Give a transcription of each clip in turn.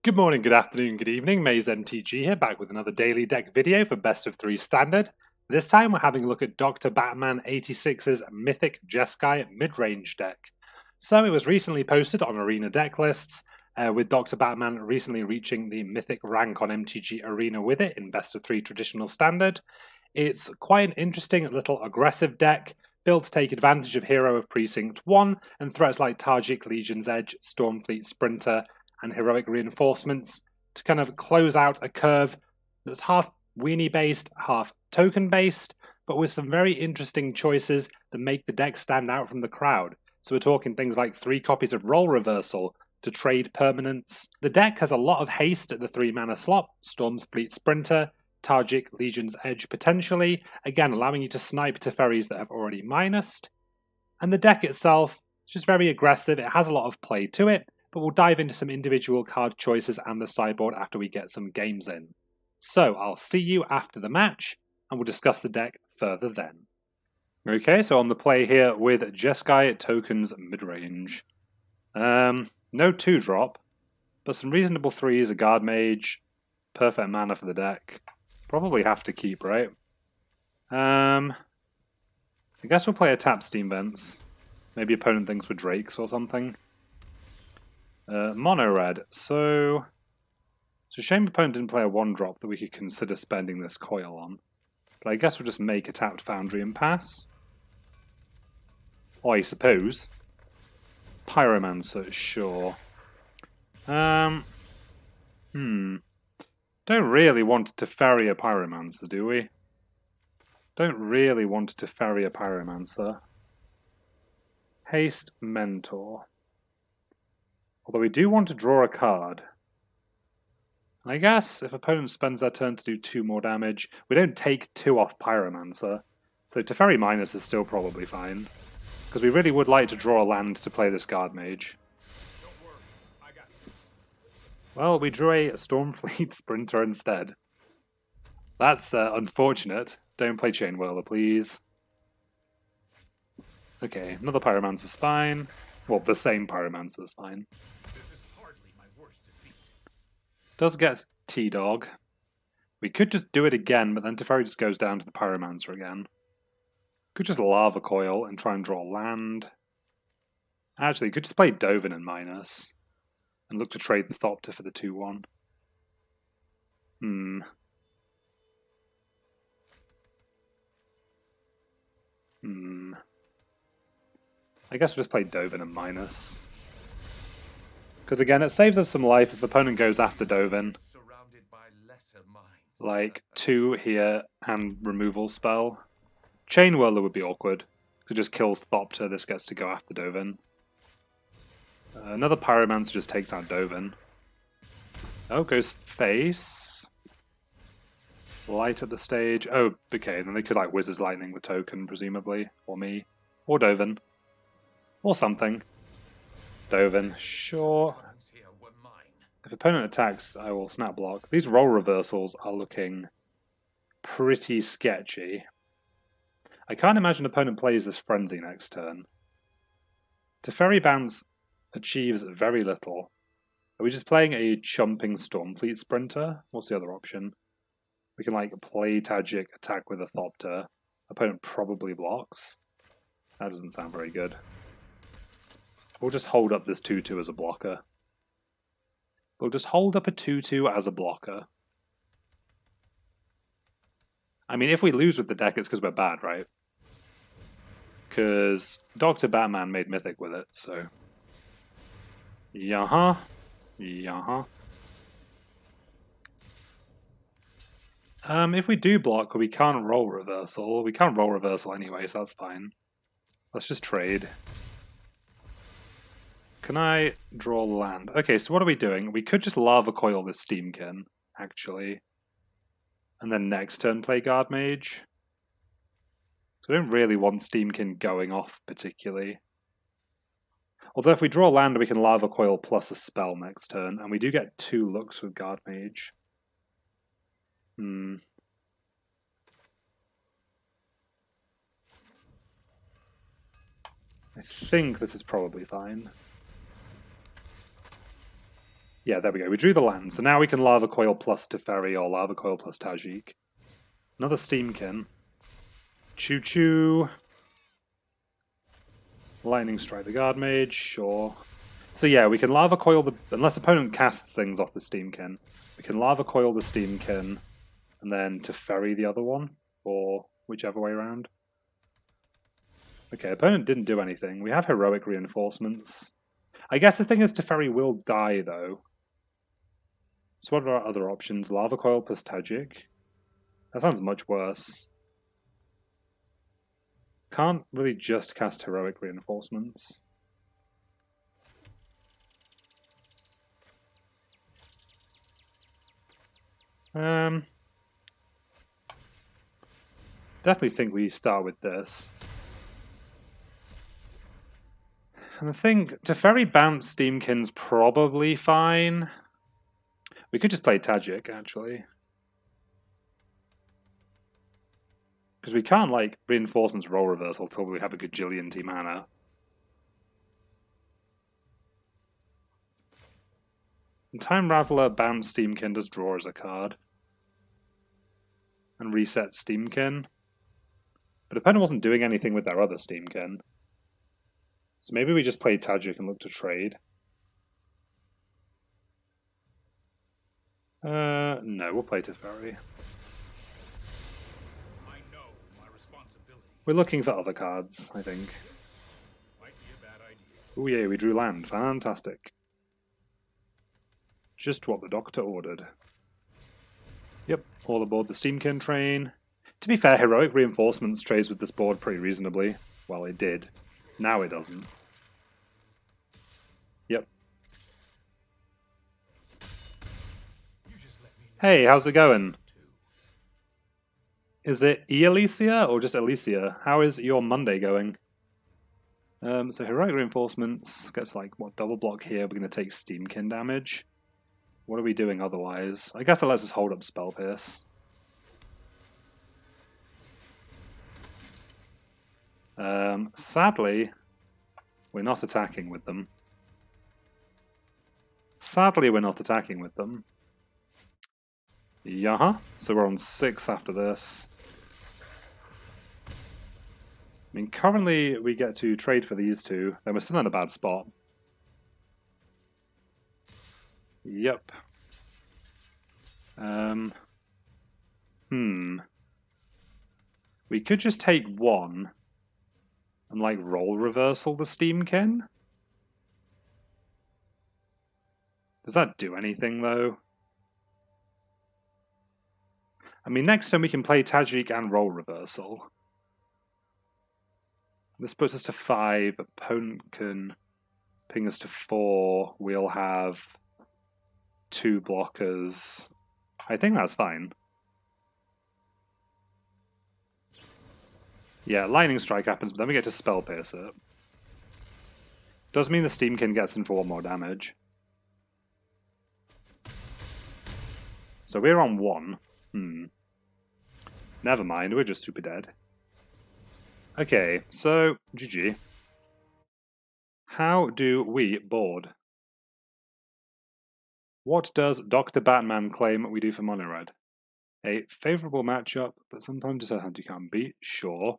Good morning, good afternoon, good evening. Maze MTG here, back with another daily deck video for Best of 3 Standard. This time we're having a look at DOCTORBATMAN86'S Mythic Jeskai mid-range deck. So it was recently posted on Arena Decklists, with Dr. Batman recently reaching the Mythic rank on MTG Arena with it in Best of 3 Traditional Standard. It's quite an interesting little aggressive deck, built to take advantage of Hero of Precinct One and threats like Tajic, Legion's Edge, Stormfleet Sprinter, and heroic reinforcements to kind of close out a curve that's half weenie based, half token based, but with some very interesting choices that make the deck stand out from the crowd. So we're talking things like 3 copies of Role Reversal to trade permanents. The deck has a lot of haste at the 3 mana slot, Stormfleet Sprinter, Tajic, Legion's Edge potentially, again allowing you to snipe Teferis that have already minused. And the deck itself is just very aggressive, it has a lot of play to it, but we'll dive into some individual card choices and the sideboard after we get some games in. So I'll see you after the match, and we'll discuss the deck further then. Okay, so on the play here with Jeskai tokens midrange. No 2-drop, but some reasonable 3s, a Guardmage, perfect mana for the deck. Probably have to keep, right? I guess we'll play a tap Steam Vents. Maybe opponent thinks we're Drakes or something. Mono red, so it's a shame opponent didn't play a 1-drop that we could consider spending this coil on. But I guess we'll just make a tapped Foundry and pass. Or I suppose. Pyromancer, sure. Don't really want to Teferi a Pyromancer, do we? Don't really want to Teferi a Pyromancer. Haste Mentor. Although we do want to draw a card. And I guess if opponent spends their turn to do 2 more damage, we don't take 2 off Pyromancer. So Teferi minus is still probably fine. Because we really would like to draw a land to play this Guardmage. Well, we drew a Stormfleet Sprinter instead. That's unfortunate. Don't play Chain Whirler, please. Okay, another Pyromancer's fine. Well, the same Pyromancer's fine. Does get T-Dog. We could just do it again, but then Teferi just goes down to the Pyromancer again. Could just Lava Coil and try and draw land. Actually, could just play Dovin and minus. And look to trade the Thopter for the 2-1. I guess we'll just play Dovin and minus. Because again, it saves us some life if the opponent goes after Dovin. Like 2 here and removal spell. Chain Whirler would be awkward. It just kills Thopter, this gets to go after Dovin. Another Pyromancer just takes out Dovin. Oh, goes face. Light at the stage. Oh, okay, then they could like Wizard's Lightning the token, presumably. Or me. Or Dovin. Or something. Dovin, sure. If opponent attacks, I will snap block. These role reversals are looking pretty sketchy. I can't imagine opponent plays this Frenzy next turn. Teferi Bounce achieves very little. Are we just playing a chumping Stormfleet Sprinter? What's the other option? We can like play Tajic, attack with a Thopter. Opponent probably blocks. That doesn't sound very good. We'll just hold up this 2-2 as a blocker. We'll just hold up a 2-2 as a blocker. I mean, if we lose with the deck, it's because we're bad, right? Because Dr. Batman made Mythic with it, so... Yaha. Yaha. If we do block, we can't roll reversal. We can't roll reversal anyway, so that's fine. Let's just trade. Can I draw land? Okay, so what are we doing? We could just Lava Coil this Steamkin, actually. And then next turn play Guardmage. So I don't really want Steamkin going off particularly. Although if we draw land, we can Lava Coil plus a spell next turn, and we do get 2 looks with Guardmage. I think this is probably fine. Yeah, there we go. We drew the land, so now we can Lava Coil plus Teferi or Lava Coil plus Tajic. Another Steamkin. Choo-choo. Lightning Strike the Guardmage, sure. So yeah, we can Lava Coil the... Unless opponent casts things off the Steamkin, we can Lava Coil the Steamkin and then Teferi the other one, or whichever way around. Okay, opponent didn't do anything. We have Heroic Reinforcements. I guess the thing is Teferi will die, though. So what are our other options? Lava Coil plus Tajic? That sounds much worse. Can't really just cast Heroic Reinforcements. Definitely think we start with this. And I think Teferi bounce Steamkin's probably fine. We could just play Tajic, actually. Because we can't, like, Reinforcements Role Reversal until we have a gajillion T mana. And Time Raveler bounce Steamkin does draw as a card. And reset Steamkin. But opponent wasn't doing anything with their other Steamkin. So maybe we just play Tajic and look to trade. No, we'll play Teferi. I know my responsibility. We're looking for other cards, I think. Might be a bad idea. Oh yeah, we drew land. Fantastic. Just what the doctor ordered. Yep, all aboard the Steamkin train. To be fair, Heroic Reinforcements trades with this board pretty reasonably. Well, it did. Now it doesn't. Yep. Hey, how's it going? Is it Alicia or just Alicia? How is your Monday going? So Heroic Reinforcements gets like, what, double block here. We're going to take Steamkin damage. What are we doing otherwise? I guess it lets us hold up Spell Pierce. Sadly, we're not attacking with them. Yeah, so we're on 6 after this. I mean, currently we get to trade for these two, then we're still in a bad spot. Yep. We could just take one and like roll reversal the Steamkin. Does that do anything though? I mean, next time we can play Tajic and roll reversal. This puts us to 5. Opponent can ping us to 4. We'll have 2 blockers. I think that's fine. Yeah, Lightning Strike happens, but then we get to Spell Pierce it. Does mean the Steamkin gets in for 1 more damage. So we're on 1. Never mind, we're just super dead. Okay, so GG. How do we board? What does Dr. Batman claim we do for mono red? A favourable matchup, but sometimes it's a hand you can't beat. Sure.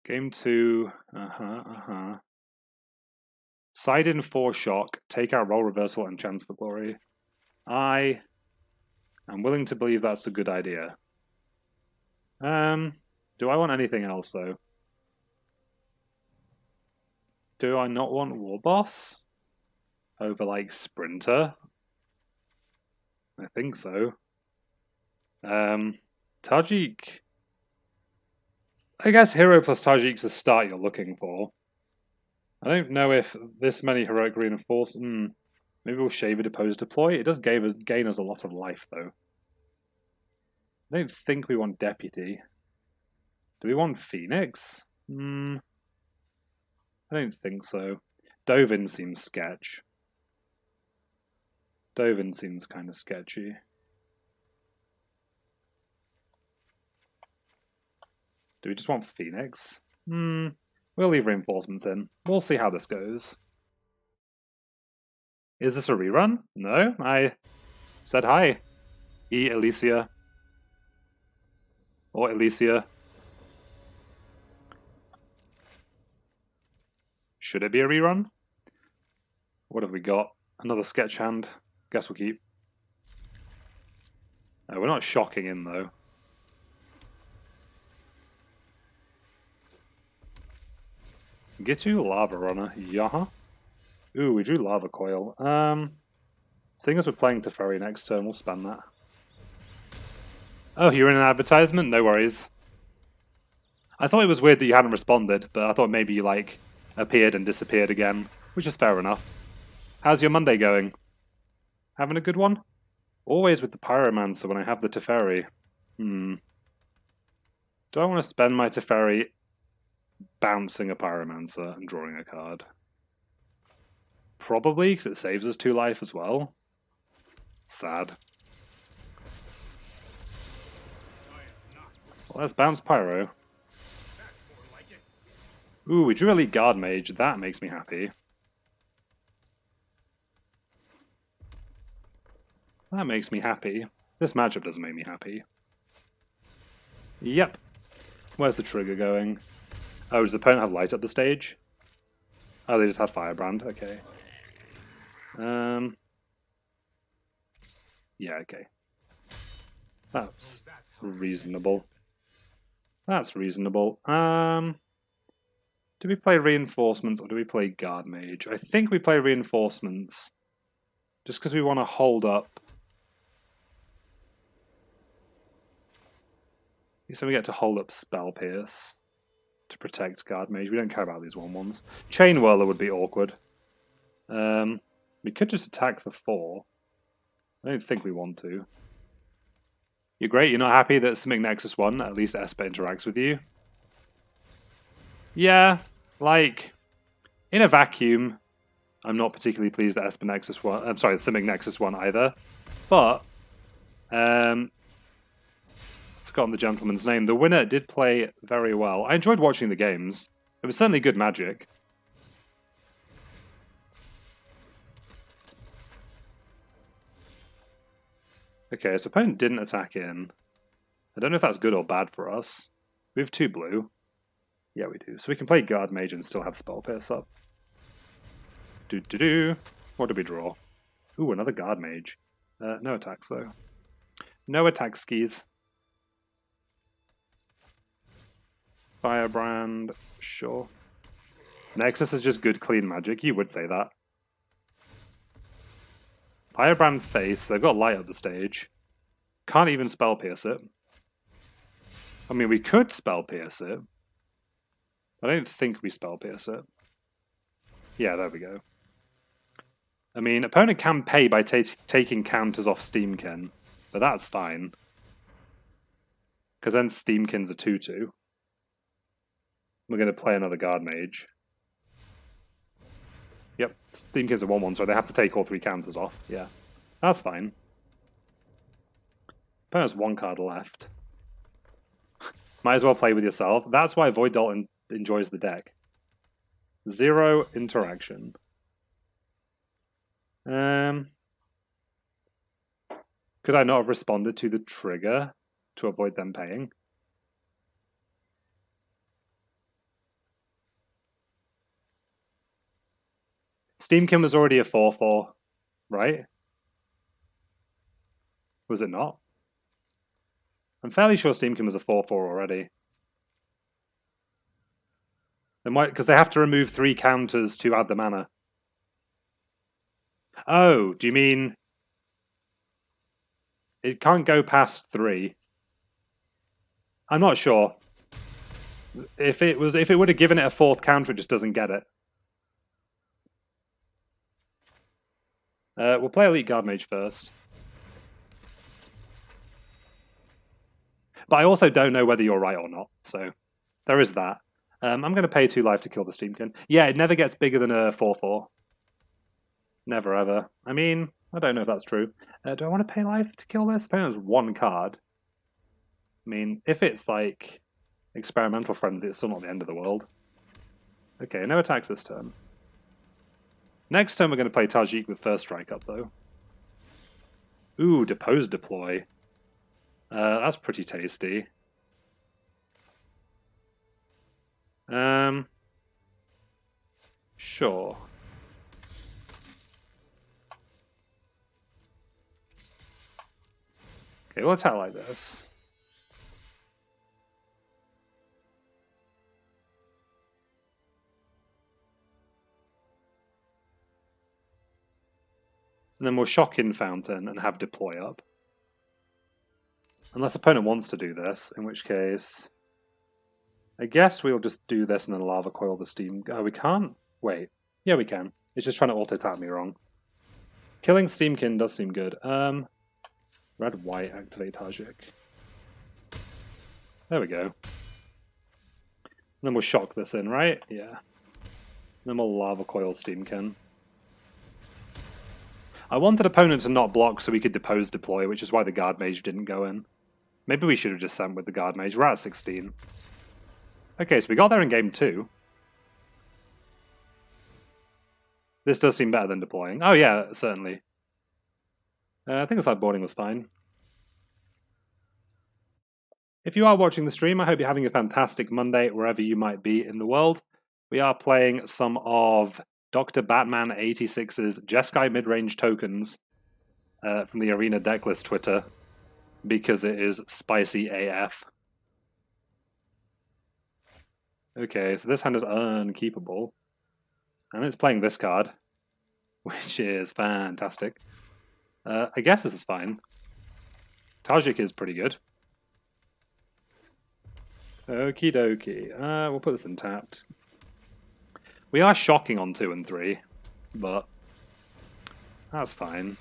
Game 2. Side in 4 shock, take out roll reversal and chance for glory. I am willing to believe that's a good idea. Do I want anything else though? Do I not want Warboss? Over like Sprinter? I think so. Tajic. I guess Hero plus Tajic's the start you're looking for. I don't know if this many Heroic Reinforcements... maybe we'll shave a Depose deploy. It does gain us a lot of life, though. I don't think we want Deputy. Do we want Phoenix? I don't think so. Dovin seems sketch. Dovin seems kind of sketchy. Do we just want Phoenix? We'll leave reinforcements in. We'll see how this goes. Is this a rerun? No, I said hi. Elysia. Or Elysia. Should it be a rerun? What have we got? Another sketch hand. Guess we'll keep. We're not shocking in though. Gitu Lava Runner. Yaha. Ooh, we drew Lava Coil. Seeing as we're playing Teferi next turn, we'll spam that. Oh, you're in an advertisement? No worries. I thought it was weird that you hadn't responded, but I thought maybe you, like, appeared and disappeared again, which is fair enough. How's your Monday going? Having a good one? Always with the Pyromancer when I have the Teferi. Do I want to spend my Teferi bouncing a Pyromancer and drawing a card? Probably, because it saves us 2 life as well. Sad. Well, let's bounce Pyro. Ooh, we drew Elite Guardmage. That makes me happy. That makes me happy. This matchup doesn't make me happy. Yep. Where's the trigger going? Oh, does the opponent have light up the stage? Oh, they just have Firebrand. Okay. Yeah, okay. That's reasonable. That's reasonable. Do we play Reinforcements or do we play Guardmage? I think we play Reinforcements. Just because we want to hold up. So we get to hold up Spell Pierce to protect Guardmage. We don't care about these 1/1s. Chain Whirler would be awkward. We could just attack for 4. I don't think we want to. You're great. You're not happy that Simic Nexus 1, at least Esper interacts with you? Yeah, like, in a vacuum, I'm not particularly pleased that Esper Nexus 1, I'm sorry, Simic Nexus 1 either. But, I've forgotten the gentleman's name. The winner did play very well. I enjoyed watching the games. It was certainly good Magic. Okay, so opponent didn't attack in. I don't know if that's good or bad for us. We have 2 blue. Yeah, we do. So we can play Guardmage and still have Spell Pierce up. What do we draw? Ooh, another Guardmage. No attacks, though. No attack skis. Firebrand, sure. Nexus is just good, clean magic. You would say that. Firebrand face, they've got light up the stage. Can't even Spell Pierce it. I mean, we could Spell Pierce it. I don't think we Spell Pierce it. Yeah, there we go. I mean, opponent can pay by taking counters off Steamkin, but that's fine. Because then Steamkin's a 2/2. We're going to play another Guardmage. Yep, Steamkin's a 1/1, so they have to take all 3 counters off. Yeah, that's fine. Opponent has 1 card left. Might as well play with yourself. That's why Void Dalton enjoys the deck. 0 interaction. Could I not have responded to the trigger to avoid them paying? Steamkin was already a 4/4, right? Was it not? I'm fairly sure Steamkin was a 4/4 already. They might, because they have to remove 3 counters to add the mana. Oh, do you mean it can't go past 3? I'm not sure. If it would have given it a 4th counter, it just doesn't get it. We'll play Elite Guardmage first. But I also don't know whether you're right or not, so there is that. I'm going to pay 2 life to kill the Steamkin. Yeah, it never gets bigger than a 4/4. Never ever. I mean, I don't know if that's true. Do I want to pay life to kill this? Opponent has 1 card. I mean, if it's like Experimental Frenzy, it's still not the end of the world. Okay, no attacks this turn. Next turn we're going to play Tajic with first strike up though. Ooh, Depose deploy. That's pretty tasty. Sure. Okay, we'll attack like this. And then we'll shock in Fountain and have deploy up. Unless opponent wants to do this, in which case... I guess we'll just do this and then Lava Coil the Steam... Oh, we can't? Wait. Yeah, we can. It's just trying to auto-tap me wrong. Killing Steamkin does seem good. Red-white, activate Tajic. There we go. And then we'll shock this in, right? Yeah. And then we'll Lava Coil Steamkin. I wanted opponent to not block so we could Depose deploy, which is why the Guardmage didn't go in. Maybe we should have just sent with the Guardmage. We're at 16. Okay, so we got there in game 2. This does seem better than deploying. Oh yeah, certainly. I think the sideboarding was fine. If you are watching the stream, I hope you're having a fantastic Monday wherever you might be in the world. We are playing some of DOCTORBATMAN86'S Jeskai mid-range tokens from the Arena Decklist Twitter because it is spicy AF. Okay, so this hand is unkeepable. And it's playing this card, which is fantastic. I guess this is fine. Tajic is pretty good. Okie dokie. We'll put this in tapped. We are shocking on 2 and 3, but that's fine.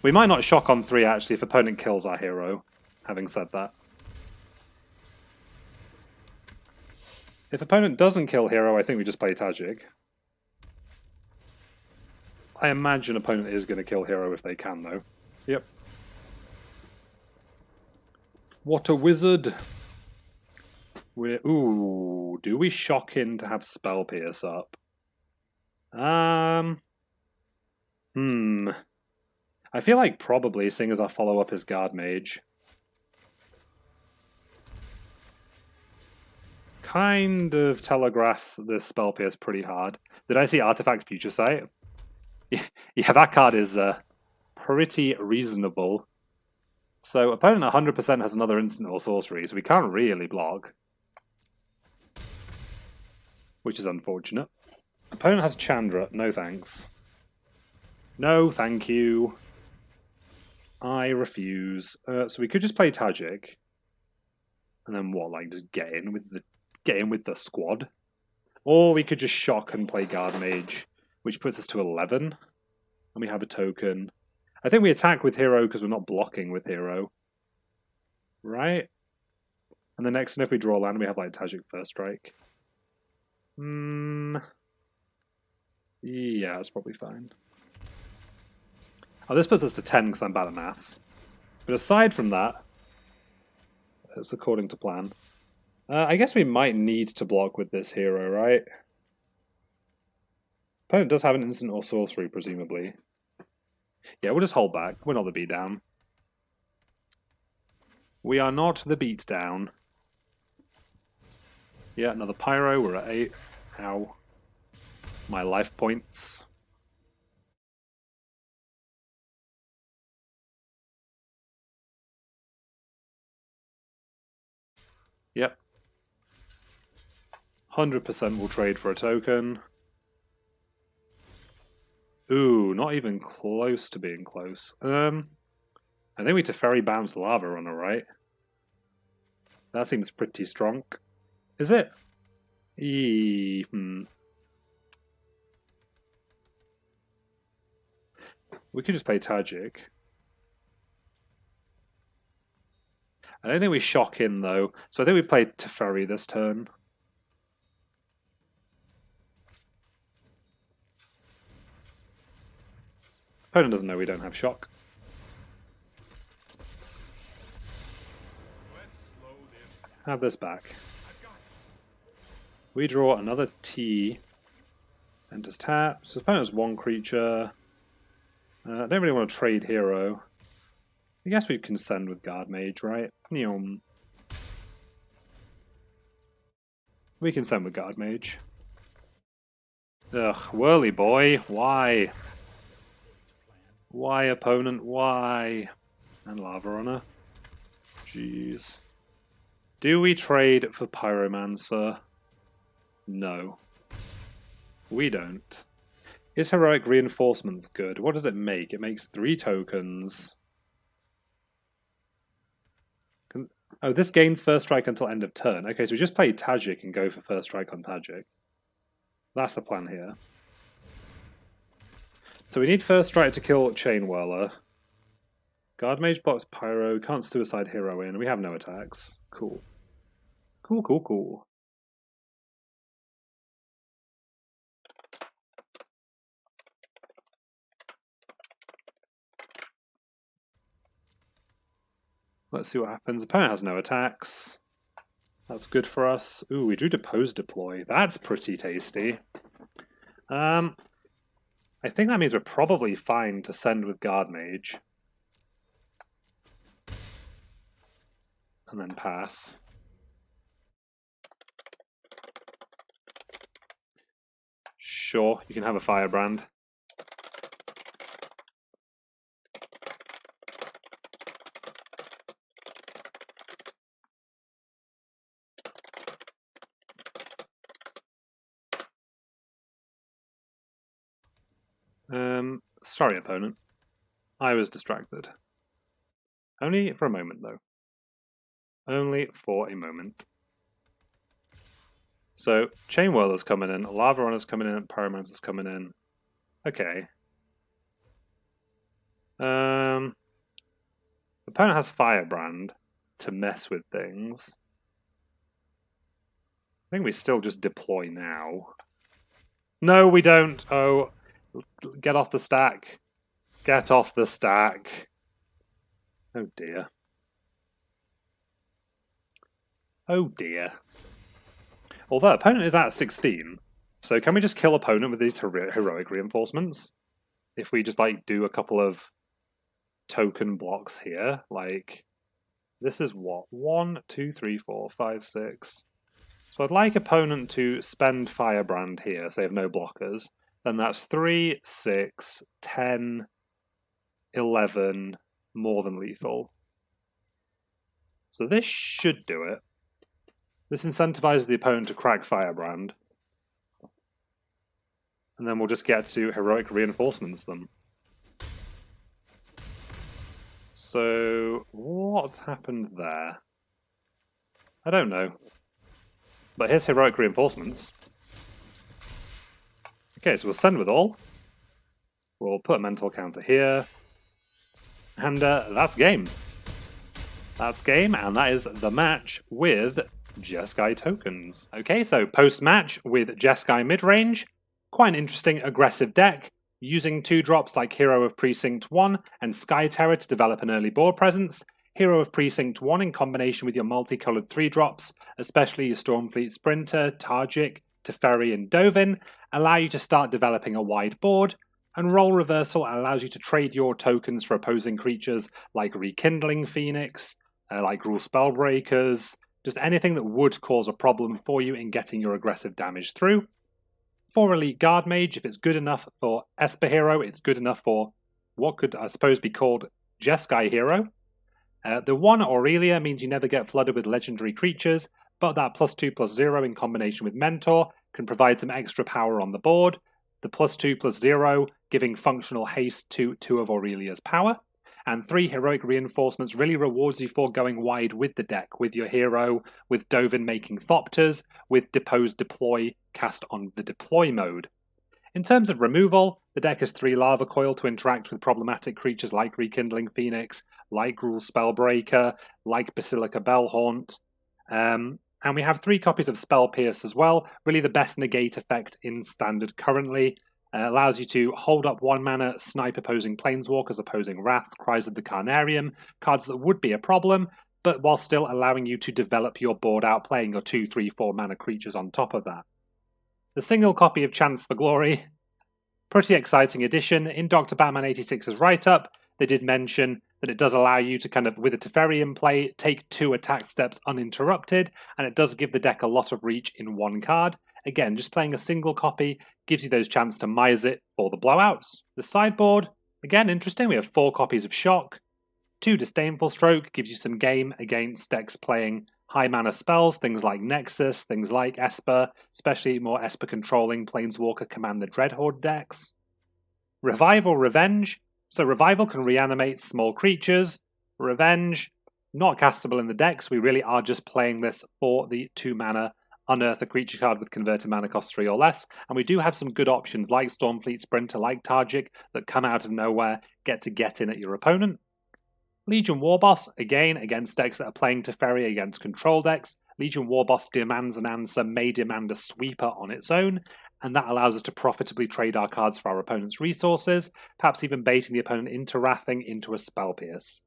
We might not shock on 3 actually if opponent kills our hero, having said that. If opponent doesn't kill hero, I think we just play Tajic. I imagine opponent is going to kill hero if they can, though. Yep. What a wizard! Ooh, do we shock in to have Spell Pierce up? I feel like probably, seeing as our follow-up is Guardmage. Kind of telegraphs this Spell Pierce pretty hard. Did I see Artifact Future Sight? Yeah, that card is pretty reasonable. So opponent 100% has another instant or sorcery, so we can't really block. Which is unfortunate. Opponent has Chandra. No thanks. No, thank you. I refuse. So we could just play Tajic. And then what, like just get in with the squad? Or we could just shock and play Guardmage, which puts us to 11. And we have a token. I think we attack with hero because we're not blocking with hero. Right? And the next turn if we draw land, we have like Tajic first strike. Yeah, that's probably fine. Oh, this puts us to 10 because I'm bad at maths. But aside from that, it's according to plan. I guess we might need to block with this hero, right? Opponent does have an instant or sorcery, presumably. Yeah, we'll just hold back. We're not the beatdown. We are not the beatdown. Yeah, another pyro. We're at 8. Ow. My life points. Yep. 100% will trade for a token. Ooh, not even close to being close. I think we Teferi bounce Lava Runner, right? That seems pretty strong. Is it? We could just play Tajic. I don't think we shock in, though. So I think we play Teferi this turn. Opponent doesn't know we don't have shock. Have this back. We draw another T. Enters tap. So opponent has one creature. I don't really want to trade hero. I guess we can send with Guardmage, right? We can send with Guardmage. Ugh, Whirly boy, why? Why, opponent, why? And Lava Runner. Jeez. Do we trade for Pyromancer? No. We don't. Is Heroic Reinforcements good? What does it make? It makes 3 tokens. Oh, this gains first strike until end of turn. Okay, so we just play Tajic and go for first strike on Tajic. That's the plan here. So we need first strike to kill Chain Whirler. Guardmage blocks Pyro, can't suicide hero in. We have no attacks. Cool. Cool, cool, cool. Let's see what happens. Opponent has no attacks. That's good for us. Ooh, we do Depose deploy. That's pretty tasty. I think that means we're probably fine to send with Guardmage. And then pass. Sure, you can have a Firebrand. Sorry, opponent. I was distracted. Only for a moment, though. Only for a moment. So, Chain Whirler's coming in, Lava Runner's coming in, Pyromancer's coming in. Okay. The opponent has Firebrand to mess with things. I think we still just deploy now. No, we don't. Oh, get off the stack. Get off the stack. Oh dear. Oh dear. Although opponent is at 16, so can we just kill opponent with these heroic reinforcements? If we just like do a couple of token blocks here, like this is what? 1, 2, 3, 4, 5, 6. So I'd like opponent to spend Firebrand here, so they have no blockers. Then that's 3, 6, 10, 11, more than lethal. So this should do it. This incentivizes the opponent to crack Firebrand. And then we'll just get to heroic reinforcements them. So, what happened there? I don't know. But here's heroic reinforcements. Okay, so we'll send with all. We'll put a mental counter here. And that's game. That's game, and that is the match with Jeskai tokens. Okay, so post-match with Jeskai midrange. Quite an interesting aggressive deck, using 2-drops like Hero of Precinct One and Sky Terror to develop an early board presence. Hero of Precinct One in combination with your multicolored 3-drops, especially your Stormfleet Sprinter, Tajic, Teferi and Dovin, allow you to start developing a wide board, and Role Reversal allows you to trade your tokens for opposing creatures like Rekindling Phoenix, like Rule Spellbreakers, just anything that would cause a problem for you in getting your aggressive damage through. For Elite Guardmage, if it's good enough for Esper Hero, it's good enough for what could, I suppose, be called Jeskai Hero. The 1 Aurelia means you never get flooded with legendary creatures, but that +2/+0 in combination with Mentor can provide some extra power on the board. The +2/+0 giving functional haste to 2 of Aurelia's power. And 3 heroic reinforcements really rewards you for going wide with the deck, with your hero, with Dovin making Thopters, with Depose Deploy cast on the deploy mode. In terms of removal, the deck has 3 Lava Coil to interact with problematic creatures like Rekindling Phoenix, like Rule Spellbreaker, like Basilica Bellhaunt. And we have 3 copies of Spell Pierce as well, really the best negate effect in Standard currently. Allows you to hold up 1 mana, snipe opposing planeswalkers, opposing Wraths, Cries of the Carnarium, cards that would be a problem, but while still allowing you to develop your board out, playing your 2, 3, 4 mana creatures on top of that. The single copy of Chance for Glory. Pretty exciting addition. In Dr. Batman86'S write-up, they did mention that it does allow you to kind of, with a Teferi in play, take 2 attack steps uninterrupted, and it does give the deck a lot of reach in 1 card. Again, just playing a single copy gives you those chance to mize it for the blowouts. The sideboard, again, interesting. We have 4 copies of Shock. 2 Disdainful Stroke gives you some game against decks playing high mana spells, things like Nexus, things like Esper, especially more Esper controlling Planeswalker Commander Dreadhorde decks. Revival Revenge. So Revival can reanimate small creatures. Revenge, not castable in the decks. We really are just playing this for the 2 mana Unearth a creature card with converted mana cost 3 or less. And we do have some good options like Stormfleet Sprinter, like Tajic, that come out of nowhere, get in at your opponent. Legion Warboss, again, against decks that are playing Teferi against control decks. Legion Warboss demands an answer, may demand a sweeper on its own, and that allows us to profitably trade our cards for our opponent's resources, perhaps even baiting the opponent into wrathing into a Spell Pierce.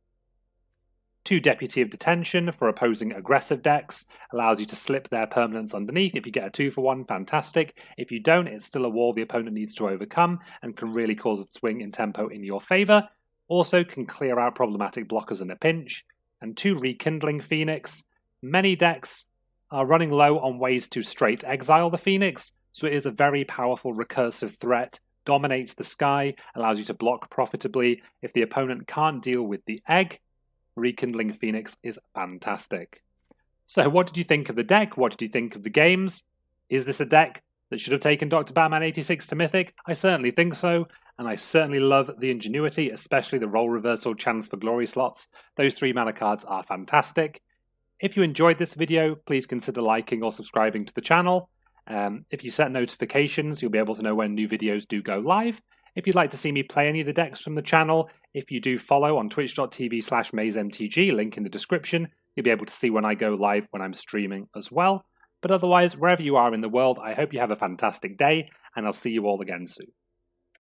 2 Deputy of Detention for opposing aggressive decks, allows you to slip their permanents underneath. If you get a 2-for-1, fantastic. If you don't, it's still a wall the opponent needs to overcome and can really cause a swing in tempo in your favour. Also can clear out problematic blockers in a pinch. And 2 Rekindling Phoenix. Many decks are running low on ways to straight exile the Phoenix, so it is a very powerful recursive threat, dominates the sky, allows you to block profitably. If the opponent can't deal with the egg, Rekindling Phoenix is fantastic. So what did you think of the deck? What did you think of the games? Is this a deck that should have taken Dr. Batman86 to Mythic? I certainly think so, and I certainly love the ingenuity, especially the role reversal Chance for Glory slots. Those 3 mana cards are fantastic. If you enjoyed this video, please consider liking or subscribing to the channel. If you set notifications, you'll be able to know when new videos do go live. If you'd like to see me play any of the decks from the channel, if you do follow on twitch.tv/MazeMTG, link in the description, you'll be able to see when I go live when I'm streaming as well. But otherwise, wherever you are in the world, I hope you have a fantastic day, and I'll see you all again soon.